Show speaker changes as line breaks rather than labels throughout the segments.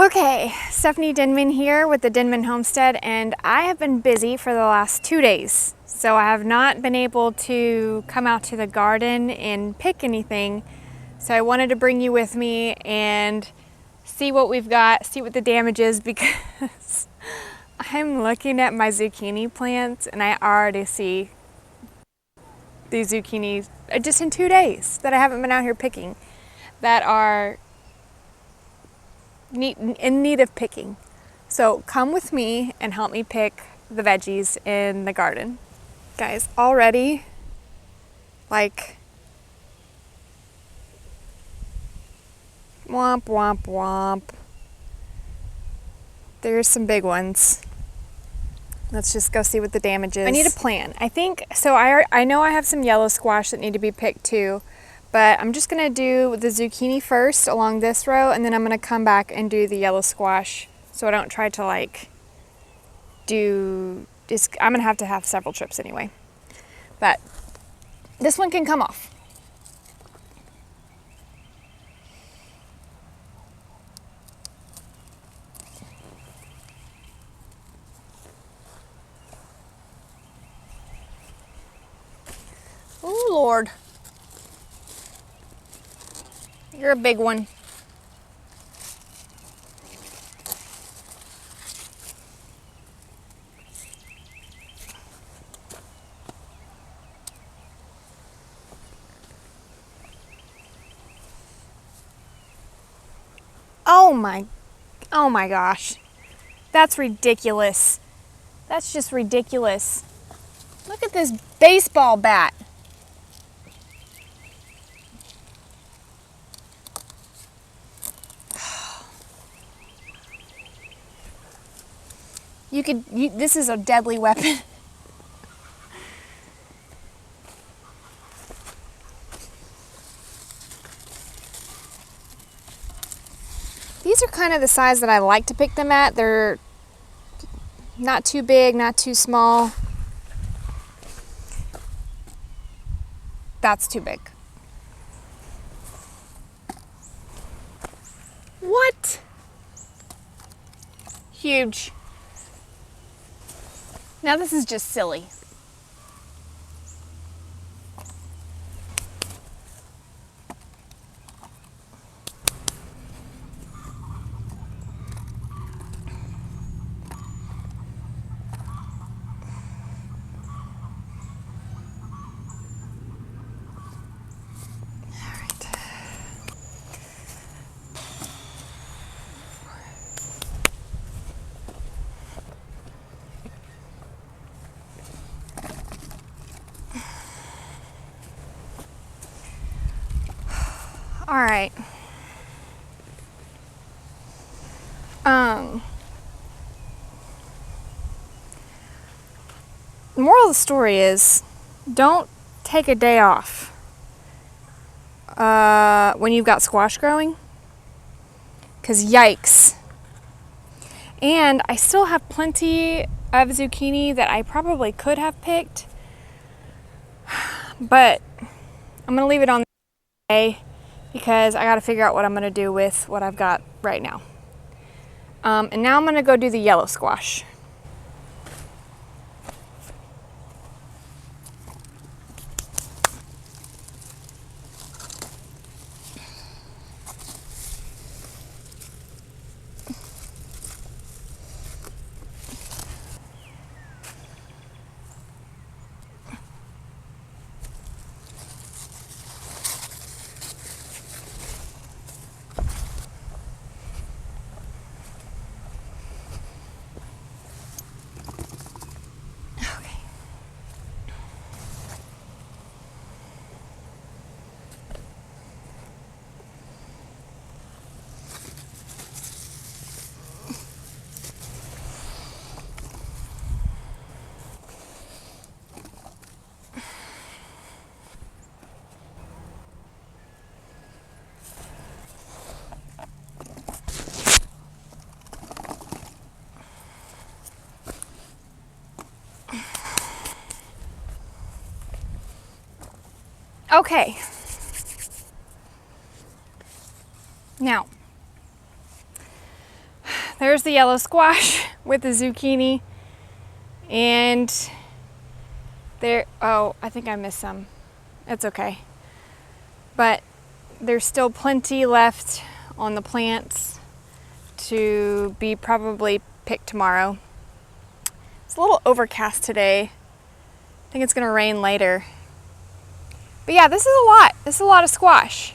Okay, Stephanie Denman here with the Denman Homestead, and I have been busy for the last 2 days. So I have not been able to come out to the garden and pick anything. So I wanted to bring you with me and see what we've got, see what the damage is, because I'm looking at my zucchini plants and I already see these zucchinis just in 2 days that I haven't been out here picking that are in need of picking. So come with me and help me pick the veggies in the garden. Guys, already, like, womp, womp, womp. There's some big ones. Let's just go see what the damage is. I need a plan. I think, so I know I have some yellow squash that need to be picked too, but I'm just gonna do the zucchini first along this row, and then I'm gonna come back and do the yellow squash so I don't try to like I'm gonna have to have several trips anyway. But this one can come off. Oh Lord. You're a big one. Oh my gosh. That's ridiculous. That's just ridiculous. Look at this baseball bat. This is a deadly weapon. These are kind of the size that I like to pick them at. They're not too big, not too small. That's too big. What? Huge. Now this is just silly. All right. The moral of the story is, don't take a day off when you've got squash growing, because yikes. And I still have plenty of zucchini that I probably could have picked, but I'm gonna leave it on the day because I gotta figure out what I'm gonna do with what I've got right now. And now I'm gonna go do the yellow squash. Okay. Now, there's the yellow squash with the zucchini. And there, oh, I think I missed some. It's okay. But there's still plenty left on the plants to be probably picked tomorrow. It's a little overcast today. I think it's gonna rain later. But yeah, this is a lot. This is a lot of squash.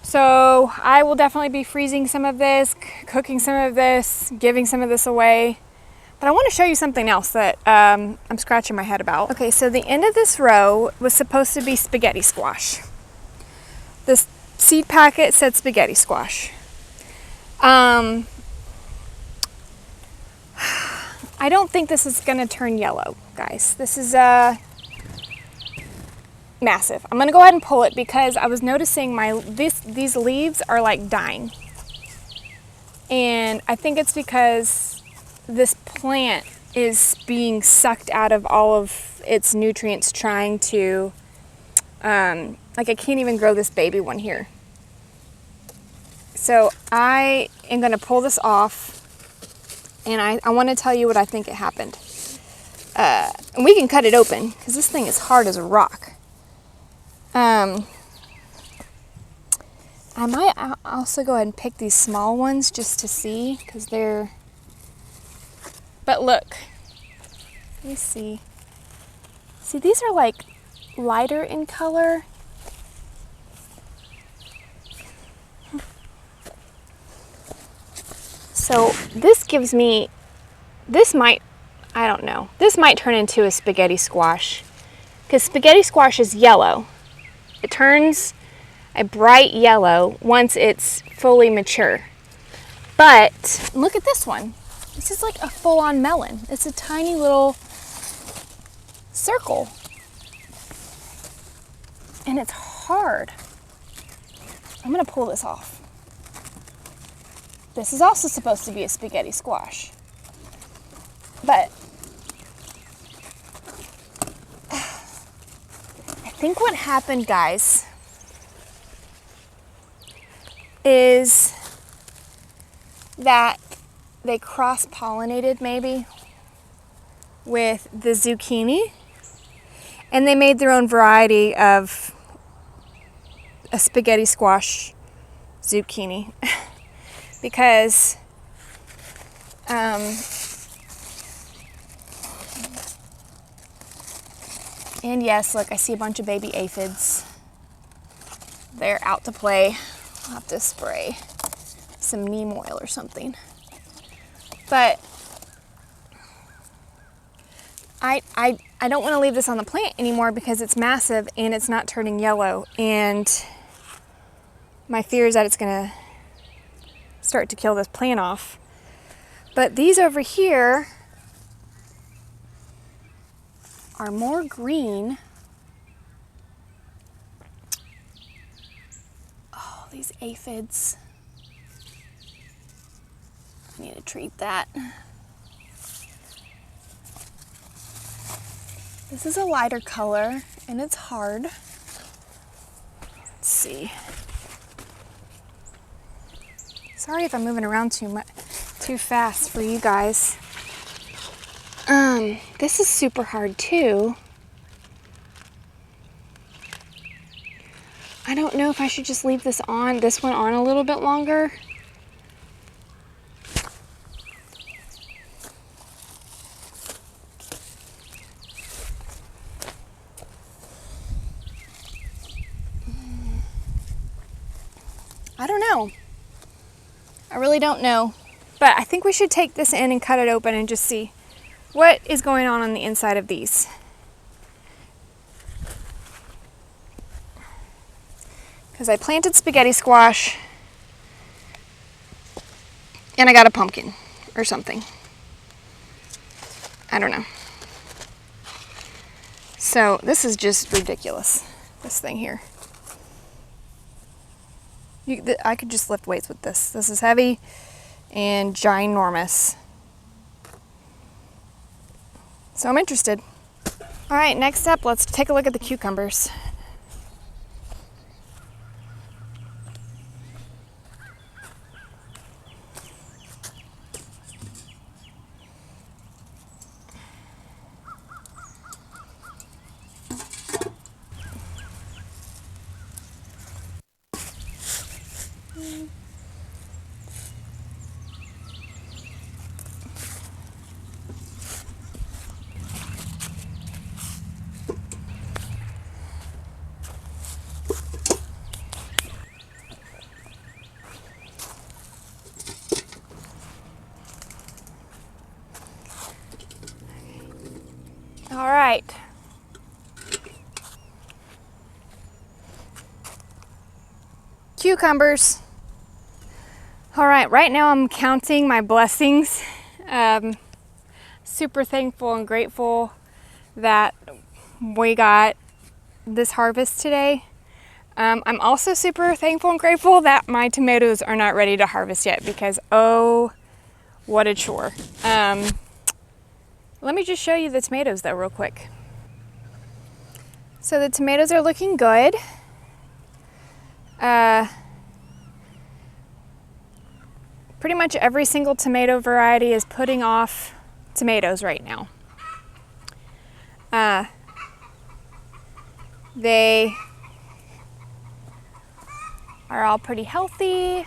So I will definitely be freezing some of this, cooking some of this, giving some of this away. But I want to show you something else that I'm scratching my head about. Okay, so the end of this row was supposed to be spaghetti squash. This seed packet said spaghetti squash. I don't think this is gonna turn yellow, guys. This is massive. I'm gonna go ahead and pull it because I was noticing these leaves are like dying. And I think it's because this plant is being sucked out of all of its nutrients trying to, like I can't even grow this baby one here. So I am gonna pull this off and I wanna tell you what I think it happened. And we can cut it open because this thing is hard as a rock. I might also go ahead and pick these small ones just to see because they're, but look, let me see. See, these are like lighter in color. So this gives me, this might, I don't know, this might turn into a spaghetti squash because spaghetti squash is yellow. It turns a bright yellow once it's fully mature. But look at this one. This is like a full-on melon. It's a tiny little circle. And it's hard. I'm gonna pull this off. This is also supposed to be a spaghetti squash. But I think what happened, guys, is that they cross-pollinated maybe with the zucchini and they made their own variety of a spaghetti squash zucchini because and yes, look, I see a bunch of baby aphids. They're out to play. I'll have to spray some neem oil or something. But I don't want to leave this on the plant anymore because it's massive and it's not turning yellow. And my fear is that it's going to start to kill this plant off. But these over here are more green. Oh, these aphids. I need to treat that. This is a lighter color and it's hard. Let's see. Sorry if I'm moving around too fast for you guys. This is super hard too. I don't know if I should just leave this one on a little bit longer. I don't know. I really don't know. But I think we should take this in and cut it open and just see what is going on the inside of these. Because I planted spaghetti squash and I got a pumpkin or something. I don't know. So this is just ridiculous, this thing here. I could just lift weights with this. This is heavy and ginormous. So I'm interested. All right, next up, let's take a look at the cucumbers. All right. Cucumbers. All right now I'm counting my blessings. Super thankful and grateful that we got this harvest today. I'm also super thankful and grateful that my tomatoes are not ready to harvest yet because oh, what a chore. Let me just show you the tomatoes though real quick. So the tomatoes are looking good. Pretty much every single tomato variety is putting off tomatoes right now. They are all pretty healthy.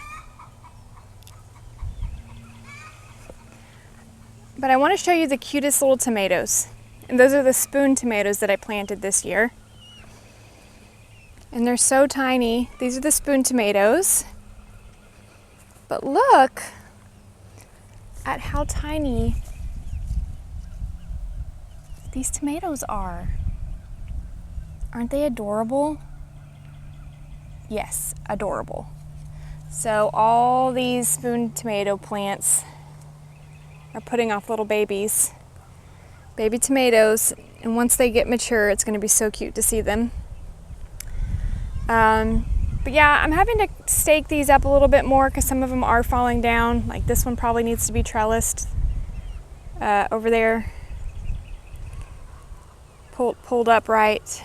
But I want to show you the cutest little tomatoes. And those are the spoon tomatoes that I planted this year. And they're so tiny. These are the spoon tomatoes. But look at how tiny these tomatoes are. Aren't they adorable? Yes, adorable. So all these spoon tomato plants are putting off little babies, baby tomatoes, and once they get mature, it's going to be so cute to see them. But yeah, I'm having to stake these up a little bit more because some of them are falling down. Like this one probably needs to be trellised over there, pulled up right.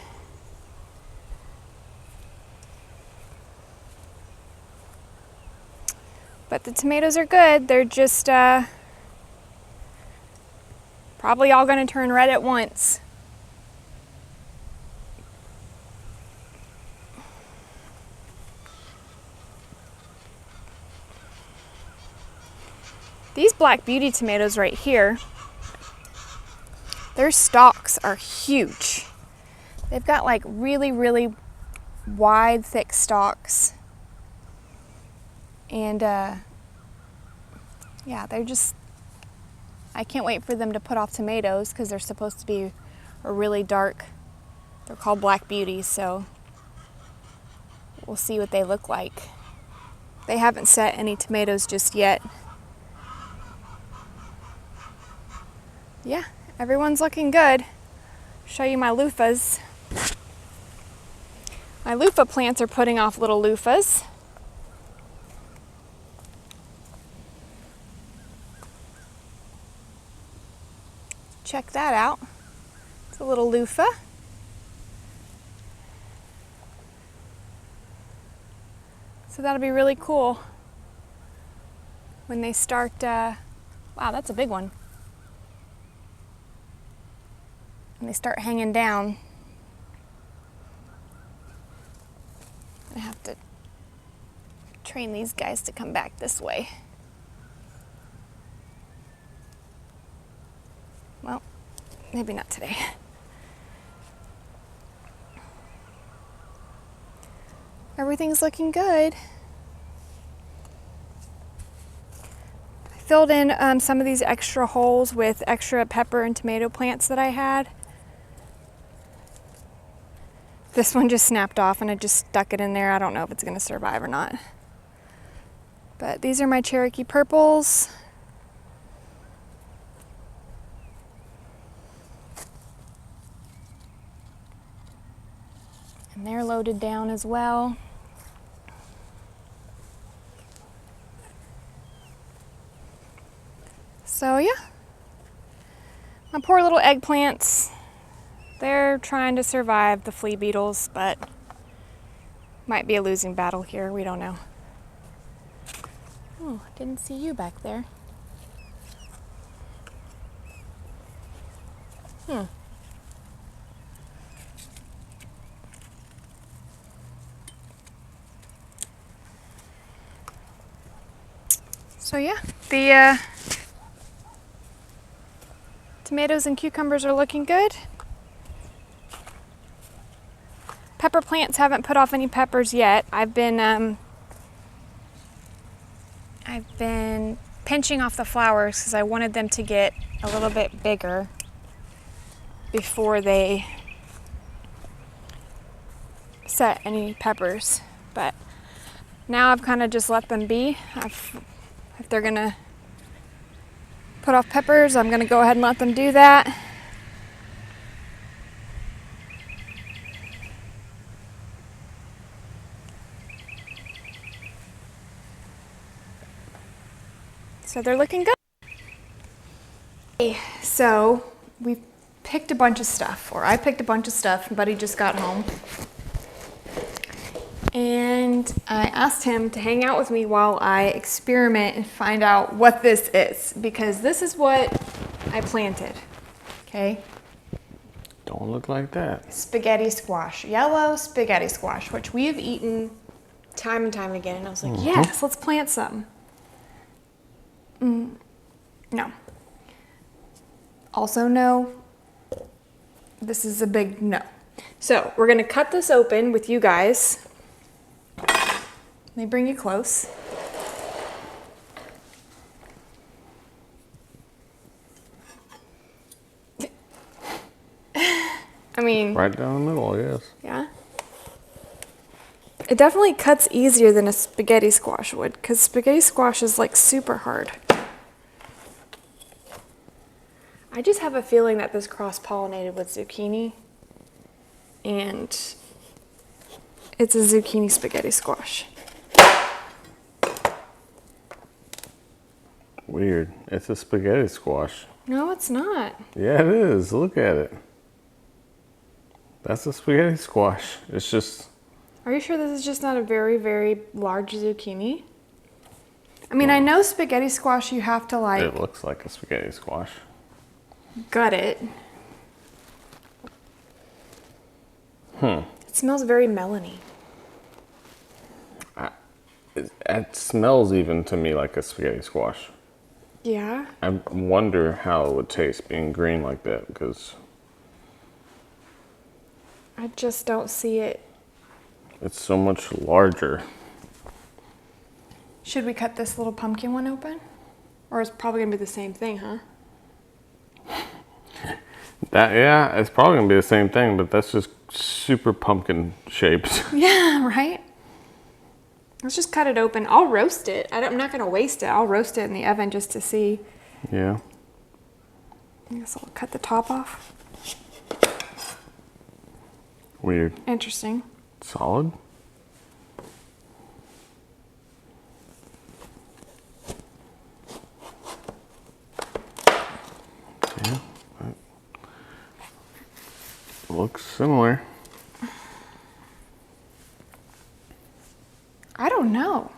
But the tomatoes are good. They're just probably all going to turn red at once. These Black Beauty tomatoes right here, their stalks are huge. They've got like really, really wide, thick stalks. And yeah, they're just, I can't wait for them to put off tomatoes because they're supposed to be a really dark, they're called Black Beauties, so we'll see what they look like. They haven't set any tomatoes just yet. Yeah, everyone's looking good. Show you my loofahs. My loofah plants are putting off little loofahs. Check that out. It's a little loofah. So that'll be really cool when they start, wow, that's a big one. When they start hanging down. I have to train these guys to come back this way. Well, maybe not today. Everything's looking good. I filled in some of these extra holes with extra pepper and tomato plants that I had. This one just snapped off and I just stuck it in there. I don't know if it's going to survive or not. But these are my Cherokee purples. And they're loaded down as well. So yeah, my poor little eggplants. They're trying to survive the flea beetles, but might be a losing battle here. We don't know. Oh, didn't see you back there. So yeah, the tomatoes and cucumbers are looking good. Pepper plants haven't put off any peppers yet. I've been pinching off the flowers because I wanted them to get a little bit bigger. before they set any peppers. But now I've kind of just let them be. If they're gonna put off peppers, I'm gonna go ahead and let them do that. So they're looking good. So we picked a bunch of stuff, or I picked a bunch of stuff. Buddy just got home. And I asked him to hang out with me while I experiment and find out what this is, because this is what I planted, okay?
Don't look like that.
Spaghetti squash, yellow spaghetti squash, which we have eaten time and time again. And I was like, yes, let's plant some. No. Also no, this is a big no. So we're gonna cut this open with you guys. Let me bring you close. I mean,
right down the middle, yes.
Yeah. It definitely cuts easier than a spaghetti squash would, because spaghetti squash is like super hard. I just have a feeling that this cross-pollinated with zucchini, and it's a zucchini spaghetti squash.
Weird. It's a spaghetti squash.
No, it's not.
Yeah, it is. Look at it. That's a spaghetti squash. It's just...
Are you sure this is just not a very, very large zucchini? I mean, I know spaghetti squash you have to like...
It looks like a spaghetti squash.
Gut it.
It
smells very melony.
It smells even to me like a spaghetti squash.
Yeah?
I wonder how it would taste being green like that, because...
I just don't see it.
It's so much larger.
Should we cut this little pumpkin one open? Or it's probably gonna be the same thing, huh?
Yeah, it's probably gonna be the same thing, but that's just super pumpkin shaped.
Yeah, right? Let's just cut it open. I'll roast it. I'm not gonna waste it. I'll roast it in the oven just to see.
Yeah.
I guess I'll cut the top off.
Weird.
Interesting.
Solid. Yeah. Looks similar.
I don't know.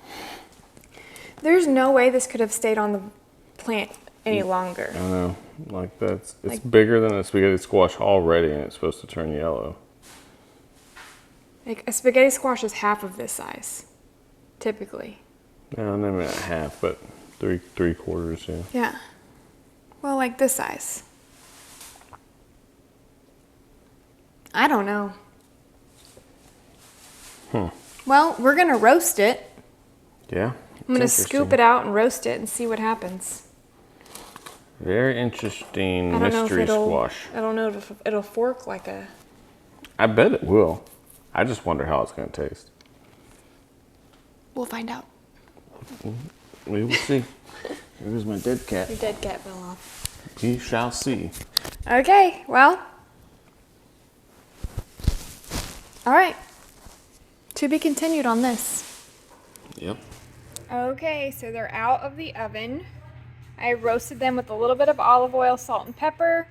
There's no way this could have stayed on the plant any longer.
I know. Like it's bigger than a spaghetti squash already, and it's supposed to turn yellow.
Like a spaghetti squash is half of this size, typically.
No, not even half, but three quarters, yeah.
Yeah. Well, like this size. I don't know. Well, we're gonna roast it.
Yeah.
I'm gonna scoop it out and roast it and see what happens.
Very interesting
I don't know
mystery
if it'll,
squash.
I don't know if it'll fork like a...
I bet it will. I just wonder how it's going to taste.
We'll find out.
We will see. Here's my dead cat.
Your dead cat fell off.
We shall see.
Okay, well. All right. To be continued on this.
Yep.
Okay, so they're out of the oven. I roasted them with a little bit of olive oil, salt, and pepper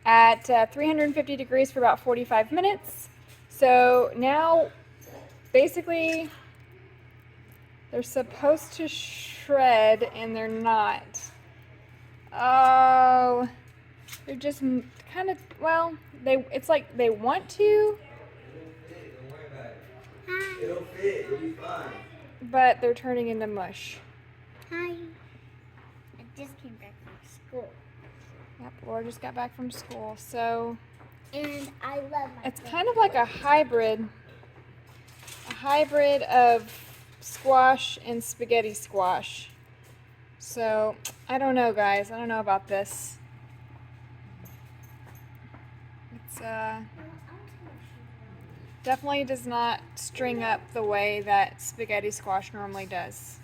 at 350 degrees for about 45 minutes. So now, basically, they're supposed to shred, and they're not. Oh, they're just kind of, well, it's like they want to.
Hi. It'll fit, it'll be fine.
But they're turning into mush.
Hi. I just came back from school.
Yep, Laura just got back from school, so.
And I love my
It's kind of like a hybrid of squash and spaghetti squash. So, I don't know, guys. I don't know about this. definitely does not string up the way that spaghetti squash normally does.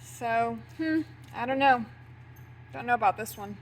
So, I don't know. Don't know about this one.